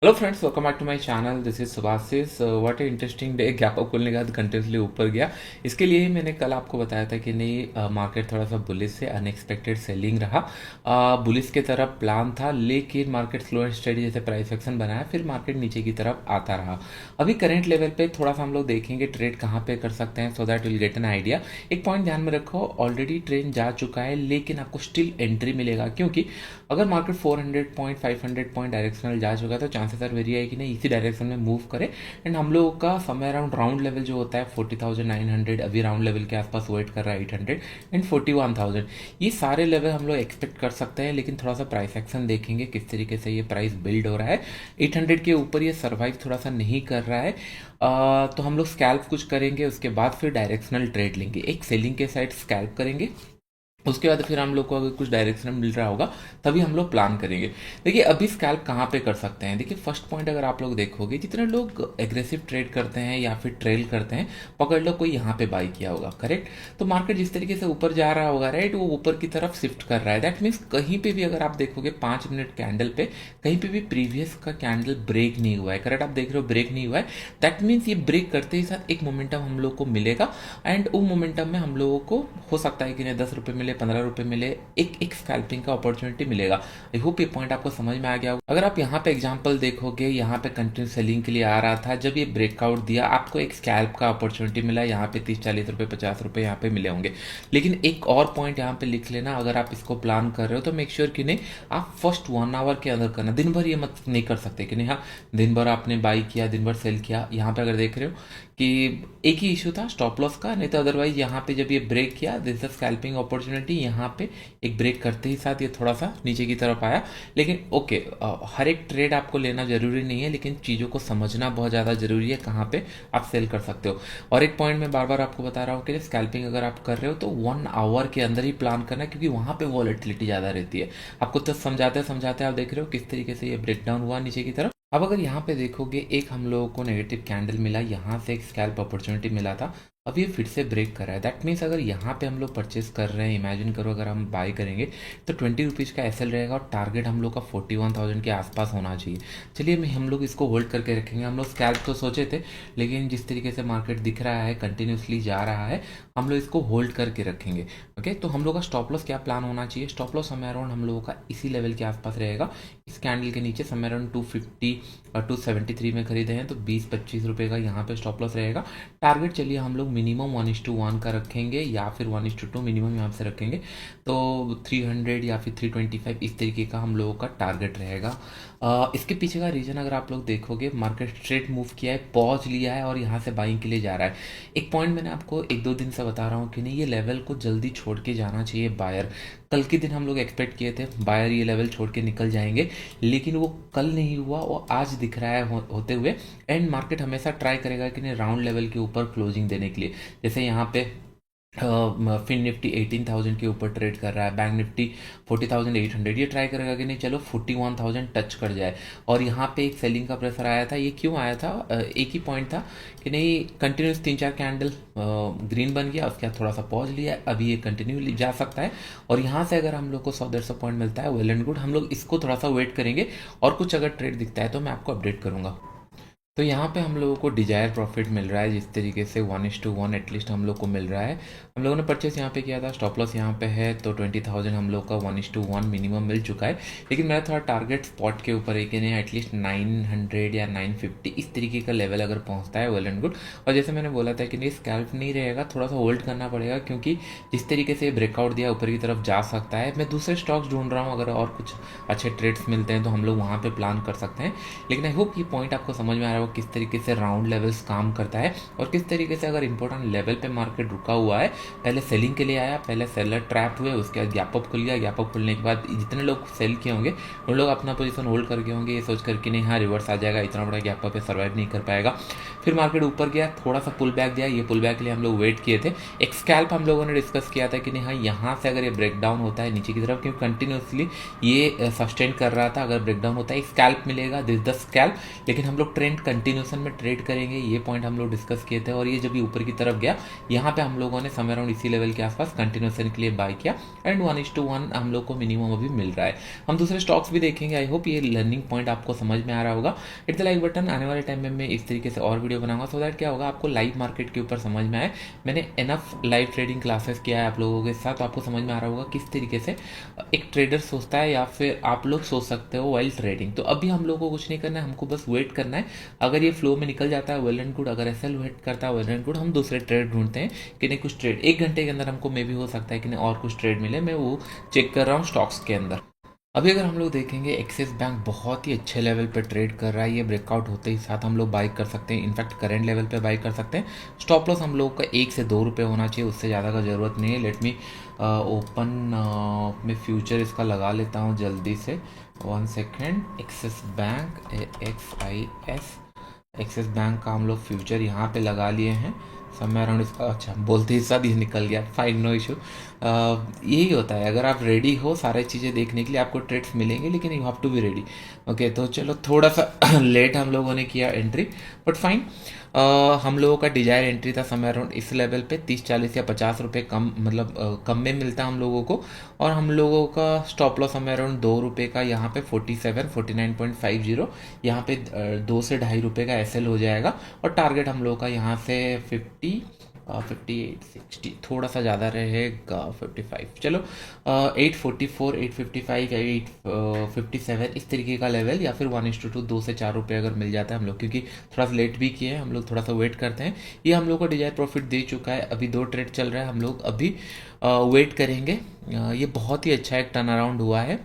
Hello friends, welcome back to my channel. This is Subhashis. What a interesting day. Gap up खुलने के बाद continuously ऊपर गया। इसके लिए ही मैंने कल आपको बताया था कि नहीं, मार्केट थोड़ा सा बुलिश से अनएक्सपेक्टेड सेलिंग रहा। बुलिश की तरफ प्लान था, लेकिन मार्केट स्लो एंड स्टडी जैसे प्राइस एक्शन बनाया, फिर मार्केट नीचे की तरफ आता रहा। अभी करंट लेवल पे थोड़ा सा हम लोग देखेंगे ट्रेड कहाँ पे कर सकते हैं, so that will get an idea. एक पॉइंट ध्यान में रखो, ऑलरेडी ट्रेन जा चुका है, लेकिन आपको स्टिल एंट्री मिलेगा, क्योंकि अगर मार्केट 400 पॉइंट 500 पॉइंट डायरेक्शनल जा चुका है तो चांसेस आर वेरी है कि नहीं इसी डायरेक्शन में मूव करे। एंड हम लोगों का समय अराउंड राउंड लेवल जो होता है 40,900, अभी राउंड लेवल के आसपास वेट कर रहा है 800 एंड 41,000। ये सारे लेवल हम लोग एक्सपेक्ट कर सकते हैं, लेकिन थोड़ा सा प्राइस एक्शन देखेंगे किस तरीके से ये प्राइस बिल्ड हो रहा है। 800 के ऊपर ये सर्वाइव थोड़ा सा नहीं कर रहा है। तो हम लोग स्कैल्प कुछ करेंगे, उसके बाद फिर डायरेक्शनल ट्रेड लेंगे। एक सेलिंग के साइड स्कैल्प करेंगे, उसके बाद फिर हम लोग को अगर कुछ डायरेक्शन मिल रहा होगा तभी हम लोग प्लान करेंगे। देखिए अभी स्कैल्प कहाँ पे कर सकते हैं। देखिए फर्स्ट पॉइंट, अगर आप लोग देखोगे जितने लोग एग्रेसिव ट्रेड करते हैं या फिर ट्रेल करते हैं, पकड़ लो कोई यहाँ पे बाई किया होगा, करेक्ट। तो मार्केट जिस तरीके से ऊपर जा रहा होगा, राइट, वो ऊपर की तरफ शिफ्ट कर रहा है। दैट मीन्स कहीं पे भी अगर आप देखोगे 5 मिनट कैंडल पे कहीं पे भी प्रीवियस का कैंडल ब्रेक नहीं हुआ है, करेक्ट। आप देख रहे हो ब्रेक नहीं हुआ है, दैट मीन्स ये ब्रेक करते ही साथ एक मोमेंटम हम लोग को मिलेगा। एंड वो मोमेंटम में हम लोगों को हो सकता है कि नहीं 10 रुपये मिले, 15 रुपये मिले, एक एक स्कैल्पिंग का अपॉर्चुनिटी मिलेगा। आई होप ये पॉइंट आपको समझ में आ गया होगा। अगर आप यहाँ पे एग्जांपल देखोगे, यहाँ पे कंटिन्यू सेलिंग के लिए आ रहा था, जब ये ब्रेकआउट दिया आपको एक स्कैल्प का अपॉर्चुनिटी मिला। यहाँ पे 30-40 रुपये 50 रुपये यहाँ पे मिले होंगे। लेकिन एक और पॉइंट यहाँ पे लिख लेना, अगर आप इसको प्लान कर रहे हो तो मेक श्योर कि नहीं आप फर्स्ट 1 आवर के अंदर करना। दिन भर ये मत नहीं कर सकते कि नहीं हाँ दिन भर आपने बाई किया, दिन भर सेल किया। यहाँ पे अगर देख रहे हो कि एक ही इशू था स्टॉप लॉस का, नहीं तो अदरवाइज यहाँ पे जब ये ब्रेक किया, दिस द स्कैल्पिंग अपॉर्चुनिटी। यहाँ पे एक ब्रेक करते ही साथ ये थोड़ा सा नीचे की तरफ आया। लेकिन ओके, हर एक ट्रेड आपको लेना जरूरी नहीं है, लेकिन चीज़ों को समझना बहुत ज़्यादा जरूरी है, कहाँ पे आप सेल कर सकते हो। और एक पॉइंट मैं बार बार आपको बता रहा हूँ कि स्कैल्पिंग अगर आप कर रहे हो तो 1 आवर के अंदर ही प्लान करना है, क्योंकि वहाँ पे वॉलेटिलिटी ज़्यादा रहती है। आपको तो समझाते समझाते आप देख रहे हो किस तरीके से ये ब्रेक डाउन हुआ नीचे की तरफ। अब अगर यहाँ पे देखोगे, एक हम लोगों को नेगेटिव कैंडल मिला, यहाँ से एक स्कैल्प अपॉर्चुनिटी मिला था, अब ये फिर से ब्रेक कर रहा है। दैट मीन्स अगर यहाँ पे हम लोग परचेस कर रहे हैं, इमेजिन करो अगर हम बाय करेंगे तो 20 रुपीज़ का एसएल रहेगा और टारगेट हम लोग का 41,000 के आसपास होना चाहिए। चलिए हम लोग इसको होल्ड करके रखेंगे। हम लोग स्कैल्प तो सोचे थे, लेकिन जिस तरीके से मार्केट दिख रहा है कंटिन्यूसली जा रहा है, हम लोग इसको होल्ड करके रखेंगे। ओके, तो हम लोग का स्टॉप लॉस क्या प्लान होना चाहिए। स्टॉप लॉस समय अराउंड हम लोगों का इसी लेवल के आसपास रहेगा, इस कैंडल के नीचे समय अराउंड 250 और 273 में खरीदे हैं तो 20-25 रुपये का यहाँ पे स्टॉप लॉस रहेगा। टारगेट चलिए हम लोग मिनिमम 1:1 का रखेंगे या फिर 1:2 मिनिमम यहाँ से रखेंगे, तो 300 या फिर 325 इस तरीके का हम लोगों का टारगेट रहेगा। इसके पीछे का रीजन अगर आप लोग देखोगे, मार्केट स्ट्रेट मूव किया है, पॉज लिया है और यहाँ से बाइंग के लिए जा रहा है। एक पॉइंट मैंने आपको 1-2 दिन से बता रहा हूँ कि नहीं ये लेवल को जल्दी छोड़ के जाना चाहिए बायर। कल के दिन हम लोग एक्सपेक्ट किए थे बायर ये लेवल छोड़ के निकल जाएंगे, लेकिन वो कल नहीं हुआ, वो आज दिख रहा है होते हुए। एंड मार्केट हमेशा ट्राई करेगा कि नहीं राउंड लेवल के ऊपर क्लोजिंग देने के लिए। जैसे यहाँ पे फिन निफ्टी 18,000 के ऊपर ट्रेड कर रहा है, बैंक निफ्टी 40,800, ये ट्राई करेगा कि नहीं चलो 41,000 टच कर जाए। और यहाँ पे एक सेलिंग का प्रेशर आया था। ये क्यों आया था, एक ही पॉइंट था कि नहीं कंटिन्यूस 3-4 कैंडल ग्रीन बन गया, उसके बाद थोड़ा सा पॉज लिया, अभी ये कंटिन्यू जा सकता है। और यहाँ से अगर हम लोग को 100-150 पॉइंट मिलता है, वेल एंड गुड, हम लोग इसको थोड़ा सा वेट करेंगे और कुछ अगर ट्रेड दिखता है तो मैं आपको अपडेट करूँगा। तो यहाँ पे हम लोगों को डिजायर प्रॉफिट मिल रहा है, जिस तरीके से 1:1 एटलीस्ट हम लोग को मिल रहा है। हम लोगों ने परचेस यहाँ पे किया था, स्टॉप लॉस यहाँ पे है, तो 20,000 हम लोग का 1:1 मिनिमम मिल चुका है। लेकिन मेरा थोड़ा टारगेट स्पॉट के ऊपर है कि नहीं एटलीस्ट 900 या 950 इस तरीके का लेवल अगर पहुँचता है, वेल एंड गुड। और जैसे मैंने बोला था कि नहीं स्कैल्प नहीं रहेगा, थोड़ा सा होल्ड करना पड़ेगा, क्योंकि जिस तरीके से ब्रेकआउट दिया ऊपर की तरफ जा सकता है। मैं दूसरे स्टॉक्स ढूंढ रहा हूँ, अगर और कुछ अच्छे ट्रेड्स मिलते हैं तो हम लोग वहाँ पर प्लान कर सकते हैं। लेकिन आई होप ये पॉइंट आपको समझ में आ रहा हो किस तरीके से राउंड लेवल्स काम करता है और किस तरीके से अगर इंपॉर्टेंट लेवल पे मार्केट रुका हुआ है, पहले सेलिंग के लिए आया, पहले सेलर ट्रैप हुए, उसके बाद गैप अप खुल गया, गैप अप खुलने के बाद जितने लोग सेल किए होंगे उन लोग अपना पोजीशन होल्ड करके होंगे, ये सोच करके नहीं हाँ रिवर्स आ जाएगा, इतना बड़ा गैप अप है, सर्वाइव नहीं कर पाएगा। फिर मार्केट ऊपर गया, थोड़ा सा पुल बैक दिया, ये पुल बैक के लिए हम लोग वेट किए थे। एक स्कैल्प हम लोगों ने डिस्कस किया था कि नहीं हाँ यहाँ से अगर ये ब्रेक डाउन होता है नीचे की तरफ, क्योंकि कंटिन्यूसली ये सस्टेन कर रहा था, अगर ब्रेक डाउन होता है स्कैल्प मिलेगा, दिस द स्कैल्प। लेकिन हम लोग ट्रेंड कंटिन्यूसन में ट्रेड करेंगे, ये पॉइंट हम लोग डिस्कस किए थे। और ये जब भी ऊपर की तरफ गया, यहाँ पे हम लोगों ने समय अराउंड इसी लेवल के आसपास कंटिन्यूसन के लिए बाय किया एंड 1:1 हम लोग को मिनिमम अभी मिल रहा है। हम दूसरे स्टॉक्स भी देखेंगे। आई होप ये लर्निंग पॉइंट आपको समझ में आ रहा होगा। Hit the like button. आने वाले टाइम में मैं इस तरीके से और वीडियो बनाऊंगा, सो दैट क्या होगा, आपको लाइव मार्केट के ऊपर समझ में आए। मैंने एनफ लाइव ट्रेडिंग क्लासेस किया है आप लोगों के साथ, तो आपको समझ में आ रहा होगा किस तरीके से एक ट्रेडर सोचता है या फिर आप लोग सोच सकते हो वाइल ट्रेडिंग। तो अभी हम लोग को कुछ नहीं करना है, हमको बस वेट करना है। अगर ये फ्लो में निकल जाता है वेल एंड गुड, अगर एसएल वेट करता है वेल एंड गुड, हम दूसरे ट्रेड ढूंढते हैं कि नहीं कुछ ट्रेड 1 घंटे के अंदर हमको मे भी हो सकता है कि नहीं और कुछ ट्रेड मिले। मैं वो चेक कर रहा हूँ स्टॉक्स के अंदर। अभी अगर हम लोग देखेंगे, एक्सिस बैंक बहुत ही अच्छे लेवल पे ट्रेड कर रहा है। ये ब्रेकआउट होते ही साथ हम लोग बाई कर सकते हैं, इनफैक्ट करंट लेवल पे बाई कर सकते हैं। स्टॉप लॉस हम लोग का 1 से 2 रुपये होना चाहिए, उससे ज़्यादा का ज़रूरत नहीं है। लेट मी ओपन में फ्यूचर इसका लगा लेता हूँ जल्दी से, 1 second. Axis bank AXIS, axis bank का हम लोग फ्यूचर यहाँ पे लगा लिए हैं समय अराउंड इसका। अच्छा, बोलते ही साथ ये निकल गया, फाइन, नो इशू। यही होता है, अगर आप रेडी हो सारी चीज़ें देखने के लिए, आपको ट्रेड्स मिलेंगे, लेकिन you have to be ready. Okay, तो चलो थोड़ा सा लेट हम लोगों ने किया एंट्री, बट फाइन। हम लोगों का डिजायर एंट्री था समय अराउंड इस लेवल पे 30, 40 या 50 रुपये कम, मतलब कम में मिलता हम लोगों को। और हम लोगों का स्टॉप लॉस समय अराउंड 2 रुपये का, यहाँ पे 49.50, यहाँ पे 2 से 2.5 रुपये का एसएल हो जाएगा। और टारगेट हम लोगों का यहाँ से 58, 60, थोड़ा सा ज़्यादा रहेगा 55, चलो 844, 855 या 857 इस तरीके का लेवल, या फिर 1:2, 2 से 4 रुपये अगर मिल जाता है हम लोग, क्योंकि थोड़ा सा लेट भी किए हैं हम लोग, थोड़ा सा वेट करते हैं। ये हम लोग को डिजायर प्रॉफिट दे चुका है। अभी 2 ट्रेड चल रहा है, हम लोग अभी वेट करेंगे। ये बहुत ही अच्छा एक टर्न अराउंड हुआ है।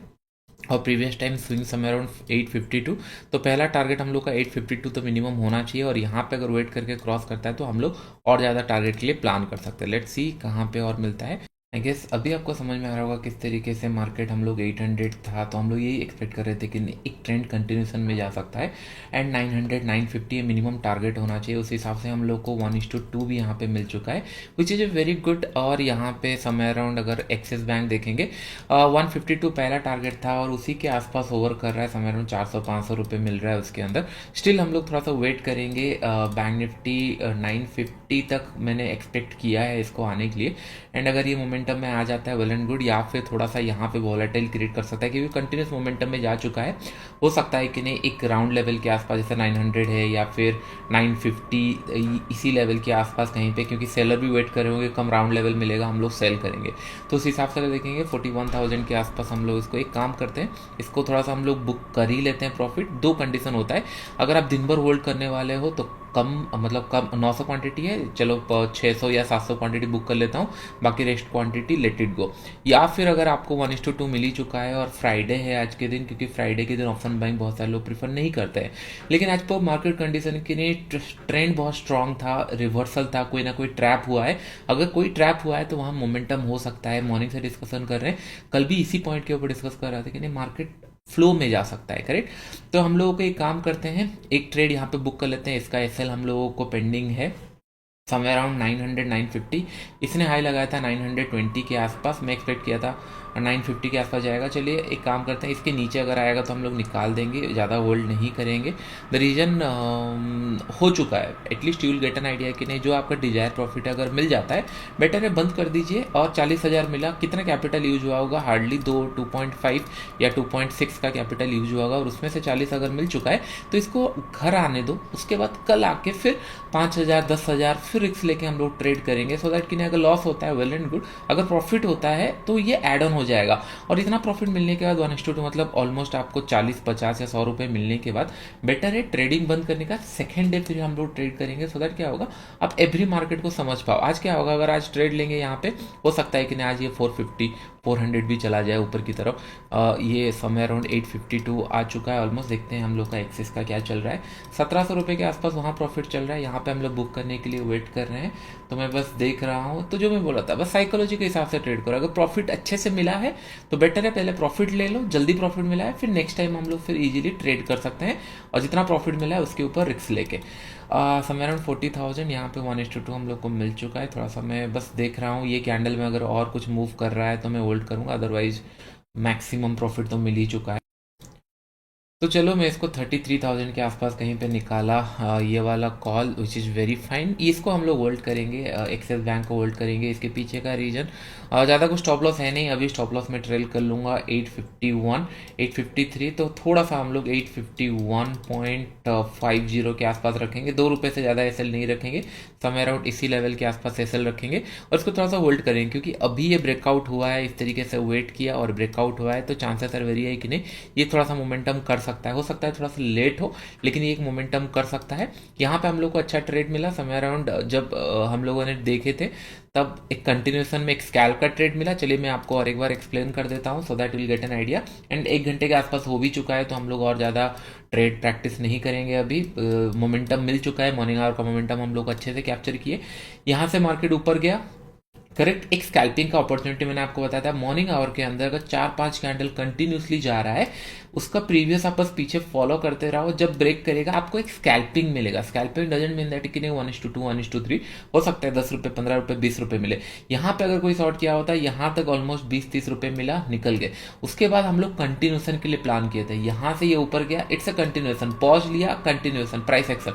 और प्रीवियस टाइम स्विंग समय अराउंड 852, तो पहला टारगेट हम लोग का 852 तो मिनिमम होना चाहिए। और यहाँ पे अगर वेट करके क्रॉस करता है तो हम लोग और ज़्यादा टारगेट के लिए प्लान कर सकते हैं। लेट्स सी कहाँ पे और मिलता है। आई गेस अभी आपको समझ में आ रहा होगा किस तरीके से मार्केट हम लोग 800 था, तो हम लोग यही एक्सपेक्ट कर रहे थे कि एक ट्रेंड कंटिन्यूसन में जा सकता है एंड 900, 950 मिनिमम टारगेट होना चाहिए। उस हिसाब से हम लोग को 1:2 भी यहाँ पे मिल चुका है, which is a very good. और यहाँ पे समय अराउंड अगर एक्सिस बैंक देखेंगे, 152 पहला टारगेट था और उसी के आसपास ओवर कर रहा है समय अराउंड 400-500 रुपये मिल रहा है उसके अंदर। स्टिल हम लोग थोड़ा सा वेट करेंगे। बैंक निफ्टी 950 तक मैंने एक्सपेक्ट किया है इसको आने के लिए। एंड अगर ये मोमेंटम में आ जाता है वेल एंड गुड, या फिर थोड़ा सा यहाँ पे वॉलेटाइल क्रिएट कर सकता है, क्योंकि कंटिन्यूस मोमेंटम में जा चुका है। हो सकता है कि नहीं एक राउंड लेवल के आसपास, जैसे 900 है या फिर 950, इसी लेवल के आसपास कहीं पे, क्योंकि सेलर भी वेट कर रहे होंगे कम राउंड लेवल मिलेगा, हम लोग सेल करेंगे। तो उस हिसाब से देखेंगे 41,000 के आसपास हम लोग इसको एक काम करते हैं, इसको थोड़ा सा हम लोग बुक कर ही लेते हैं प्रॉफिट। 2 कंडीशन होता है, अगर आप दिन भर होल्ड करने वाले हो तो कम, मतलब कम 900 क्वांटिटी है, चलो 600 या 700 क्वांटिटी बुक कर लेता हूँ, बाकी rest quantity let it go. या फिर अगर आपको 1:2 मिल ही चुका है और फ्राइडे है आज के दिन, क्योंकि फ्राइडे के दिन ऑप्शन बाइंग बहुत सारे लोग प्रीफर नहीं करते हैं, लेकिन आज पर मार्केट कंडीशन के लिए ट्रेंड बहुत स्ट्रांग था, रिवर्सल था, कोई ना कोई ट्रैप हुआ है। अगर कोई ट्रैप हुआ है तो वहाँ मोमेंटम हो सकता है। मॉर्निंग से डिस्कशन कर रहे हैं, कल भी इसी पॉइंट के ऊपर डिस्कस कर रहे थे कि नहीं मार्केट फ्लो में जा सकता है, करेक्ट। तो हम लोगों को एक काम करते हैं, एक ट्रेड यहाँ पे बुक कर लेते हैं। इसका एसएल हम लोगों को पेंडिंग है समय अराउंड 900, 950। इसने हाई लगाया था 920 के आसपास, मैं एक्सपेक्ट किया था 950 के आसपास जाएगा। चलिए एक काम करते हैं, इसके नीचे अगर आएगा तो हम लोग निकाल देंगे, ज़्यादा होल्ड नहीं करेंगे। द रीजन हो चुका है, at least you will get an idea कि नहीं जो आपका डिजायर प्रॉफिट अगर मिल जाता है बेटर है बंद कर दीजिए। और 40,000 मिला, कितना कैपिटल यूज हुआ होगा, हार्डली 2.5 या 2.6 का कैपिटल यूज हुआ होगा, और उसमें से 40 अगर मिल चुका है तो इसको घर आने दो। उसके बाद कल आके फिर 5,000, 10,000 फिर रिस्क लेके हम लोग ट्रेड करेंगे, सो दैट कि अगर लॉस होता है वेल एंड गुड, अगर प्रॉफिट होता है तो ये एड ऑन हो जाएगा। और इतना प्रॉफिट मिलने के बाद 1:2 मतलब ऑलमोस्ट आपको 40, 50 या 100 रुपये मिलने के बाद बेटर है ट्रेडिंग बंद करने का। सेकेंड डे फिर हम लोग ट्रेड करेंगे, सो दैट क्या होगा आप एवरी मार्केट को समझ पाओ। आज क्या होगा, अगर आज ट्रेड लेंगे यहाँ पे, हो सकता है कि आज ये 450, 400 भी चला जाए ऊपर की तरफ। ये समय अराउंड 852 आ चुका है ऑलमोस्ट। देखते हैं हम लोग का एक्सिस का क्या चल रहा है, 1700 रुपये के आसपास वहाँ प्रॉफिट चल रहा है। यहाँ पे हम लोग बुक करने के लिए वेट कर रहे हैं, तो मैं बस देख रहा हूँ। तो जो मैं बोला था, बस साइकोलॉजी के हिसाब से ट्रेड करो। अगर प्रॉफिट अच्छे से मिला है तो बेटर है पहले प्रॉफिट ले लो, जल्दी प्रॉफिट मिला है फिर नेक्स्ट टाइम हम लोग फिर इजीली ट्रेड कर सकते हैं। और जितना प्रॉफिट मिला है उसके ऊपर रिस्क लेके समय अराउंड 40,000 यहाँ पे 1:2 हम लोग को मिल चुका है। थोड़ा सा मैं बस देख रहा हूँ, ये कैंडल में अगर और कुछ मूव कर रहा है तो मैं होल्ड करूँगा, अदरवाइज मैक्सिमम प्रॉफिट तो मिल ही चुका है। तो चलो मैं इसको 33,000 के आसपास कहीं पे निकाला। ये वाला call which is very fine, इसको हम लोग होल्ड करेंगे, एक्सिस बैंक को होल्ड करेंगे। इसके पीछे का रीजन ज़्यादा कुछ स्टॉप लॉस है नहीं, अभी स्टॉप लॉस में ट्रेल कर लूँगा 851 853, तो थोड़ा सा हम लोग 851.50 के आसपास रखेंगे। 2 रुपये से ज़्यादा एसएल नहीं रखेंगे, समय अराउंड इसी लेवल के आसपास एसएल रखेंगे और इसको थोड़ा सा होल्ड करेंगे, क्योंकि अभी ये ब्रेकआउट हुआ है, इस तरीके से वेट किया और ब्रेकआउट हुआ है, तो चांसेस आर वेरी है कि नहीं ये थोड़ा सा मोमेंटम कर सकता है। हो सकता है थोड़ा सा लेट हो, लेकिन ये एक मोमेंटम कर सकता है। यहाँ पे हम लोग को अच्छा ट्रेड मिला समय अराउंड, जब हम लोगों ने देखे थे तब एक कंटिन्यूएशन में एक स्कैल्प का ट्रेड मिला। चलिए मैं आपको और एक बार एक्सप्लेन कर देता हूँ, so that will get an idea. And 1 घंटे के आसपास हो भी चुका है, तो हम लोग और ज़्यादा ट्रेड प्रैक्टिस नहीं करेंगे अभी। मोमेंटम मिल चुका है, मॉर्निंग आवर का मोमेंटम हम लोग अच्छे से कैप्चर किए। यहाँ से मार्केट ऊपर गया, करेक्ट, एक स्कैल्पिंग का अपॉर्चुनिटी मैंने आपको बताया था। मॉर्निंग आवर के अंदर अगर 4-5 कैंडल कंटिन्यूसली जा रहा है, उसका प्रीवियस आप बस पीछे फॉलो करते रहो, जब ब्रेक करेगा आपको एक स्कैल्पिंग मिलेगा। स्कैल्पिंग डजंट मीन दैट कि नहीं 1:2 1:3, हो सकता है 10 रुपये 15 रुपये 20 रुपये मिले। यहाँ पे अगर कोई शॉर्ट किया होता है, यहाँ तक ऑलमोस्ट 20-30 रुपये मिला, निकल गए। उसके बाद हम लोग कंटिन्यूएशन के लिए प्लान किए थे, यहाँ से ये ऊपर गया, इट्स अ कंटिन्यूएशन, पॉज लिया, कंटिन्यूएशन, प्राइस एक्शन,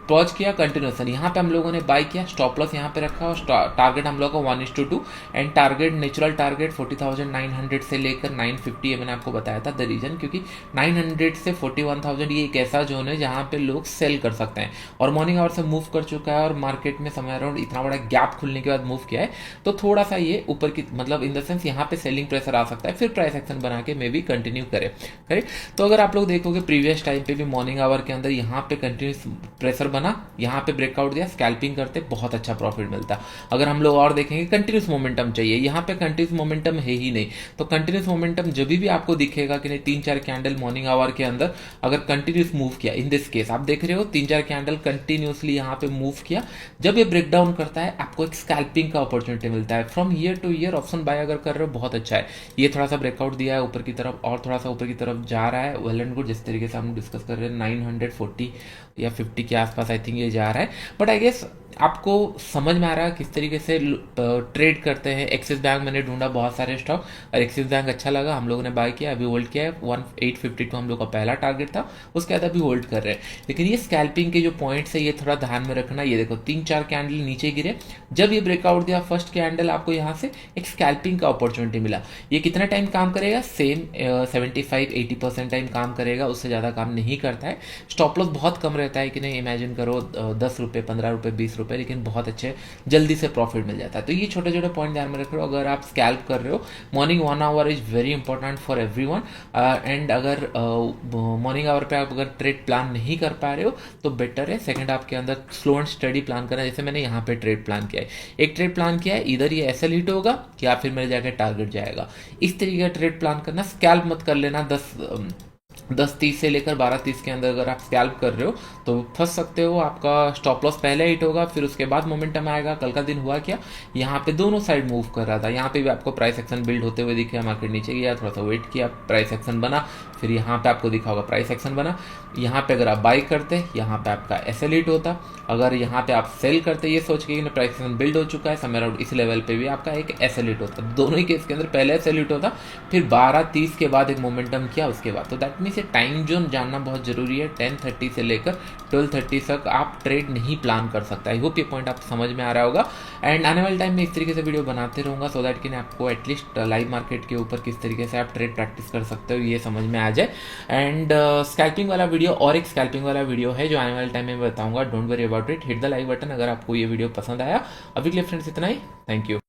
पॉज किया, कंटिन्यूएशन। यहाँ पे हम लोगों ने बाय किया, स्टॉप लॉस यहाँ पे रखा और टारगेट हम लोग का 1:2 एंड टारगेट नेचुरल टारगेट 40,900 से लेकर 950 है। मैंने आपको बताया था द रीजन, क्योंकि 900 से 41,000 ये एक ऐसा जोन है जहाँ पे लोग सेल कर सकते हैं, और मॉर्निंग आवर से मूव कर चुका है और मार्केट में समय अराउंड इतना बड़ा गैप खुलने के बाद मूव किया है, तो थोड़ा सा ये ऊपर की मतलब इन द सेंस यहाँ पे सेलिंग प्रेशर आ सकता है, फिर प्राइस एक्शन बना के मे भी कंटिन्यू करे। करेक्ट, तो अगर आप लोग देखोगे प्रीवियस टाइम पे भी मॉर्निंग आवर के अंदर यहाँ पे कंटिन्यूस प्रेशर बना, यहाँ पे ब्रेकआउट दिया, स्कैल्पिंग करते बहुत अच्छा प्रॉफिट मिलता। अगर हम लोग और देखेंगे, कंटिन्यूस मोमेंटम चाहिए, यहाँ पे कंटिन्यूस मोमेंटम है ही नहीं, तो कंटिन्यूस मोमेंटम जब भी आपको दिखेगा कि नहीं 3-4 कैंडल मॉर्निंग आवर के अंदर अगर कंटिन्यूस मूव किया, इन दिस केस आप देख रहे हो 3-4 कैंडल कंटिन्यूसली यहाँ पे मूव किया, जब ये ब्रेक डाउन करता है आपको एक स्कैल्पिंग का अपॉर्चुनिटी मिलता है। From year to year option buy अगर कर रहे हो बहुत अच्छा है। ये थोड़ा सा ब्रेकआउट दिया है ऊपर की तरफ और थोड़ा सा ऊपर की तरफ जा रहा है, वेल एंड गुड। जिस तरीके से हम डिस्कस कर रहे हैं 940 या 50 के आसपास आई थिंक ये जा रहा है, बट आई गेस आपको समझ में आ रहा है किस तरीके से ट्रेड करते हैं। एक्सिस बैंक मैंने ढूंढा बहुत सारे स्टॉक और एक्सिस बैंक अच्छा लगा, हम लोगों ने बाय किया, अभी होल्ड किया है। 1852 हम लोग का पहला टारगेट था, उसके बाद अभी होल्ड कर रहे हैं। लेकिन ये स्कैल्पिंग के जो पॉइंट्स है ये थोड़ा ध्यान में रखना। ये देखो 3-4 कैंडल नीचे गिरे, जब ये ब्रेकआउट दिया फर्स्ट कैंडल आपको यहाँ से एक स्कैल्पिंग का अपॉर्चुनिटी मिला। ये कितना टाइम काम करेगा, सेम 75-80% टाइम काम करेगा, उससे ज़्यादा काम नहीं करता है। स्टॉप लॉस बहुत कम रहता है कि नहीं, इमेजिन करो 10 रुपये 15 रुपये 20 रुपये, लेकिन बहुत अच्छे जल्दी से प्रॉफिट मिल जाता है। तो ये छोटे छोटे पॉइंट ध्यान में रख रहे हो। अगर आप स्कैल्प कर रहे हो, morning 1 our is very important for everyone. And अगर मॉर्निंग आवर पे आप अगर ट्रेड प्लान नहीं कर पा रहे हो तो बेटर है सेकंड हाफ के अंदर स्लो एंड स्टडी प्लान करना, जैसे मैंने यहाँ पे ट्रेड प्लान किया है। एक ट्रेड प्लान किया है, इधर ये एसएल हिट होगा या फिर मेरे जाके टारगेट जाएगा, इस तरीके का ट्रेड प्लान करना। स्कैल्प मत कर लेना। 10-30 से लेकर 12-30 के अंदर अगर आप स्कैल्प कर रहे हो तो फंस सकते हो। आपका स्टॉप लॉस पहले हिट होगा, फिर उसके बाद मोमेंटम आएगा। कल का दिन हुआ क्या, यहाँ पे दोनों साइड मूव कर रहा था, यहाँ पे भी आपको प्राइस एक्शन बिल्ड होते हुए दिखे, मार्केट नीचे गया, थोड़ा सा वेट किया, प्राइस एक्शन बना, फिर यहाँ पे आपको दिखा होगा प्राइस एक्शन बना। यहाँ पे अगर आप बाई करते, यहाँ पे आपका एसएल हिट होता। अगर यहाँ पे आप सेल करते ये सोच के प्राइस एक्शन बिल्ड हो चुका है, समय अराउंड इस लेवल पे भी आपका एक एसएल हिट होता। दोनों ही केस के अंदर पहले एसएल हिट होता, फिर 12-30 के बाद एक मोमेंटम किया उसके बाद। तो दैट मीन्स टाइम जोन जानना बहुत जरूरी है। 10:30 से लेकर 12:30 तक आप ट्रेड नहीं प्लान कर सकते। आई होप ये पॉइंट आप समझ में आ रहा होगा। एंड आने वाले टाइम में इस तरीके से वीडियो बनाते रहूंगा, सो दैट कि आपको एटलीस्ट लाइव मार्केट के ऊपर किस तरीके से आप ट्रेड प्रैक्टिस कर सकते हो ये समझ में आ जाए। एंड स्कैल्पिंग वाला वीडियो और एक स्कैल्पिंग वाला वीडियो है जो आने वाले टाइम में बताऊंगा। Don't worry about it, hit the like button अगर आपको ये वीडियो पसंद आया। अभी के लिए फ्रेंड्स इतना ही, थैंक यू।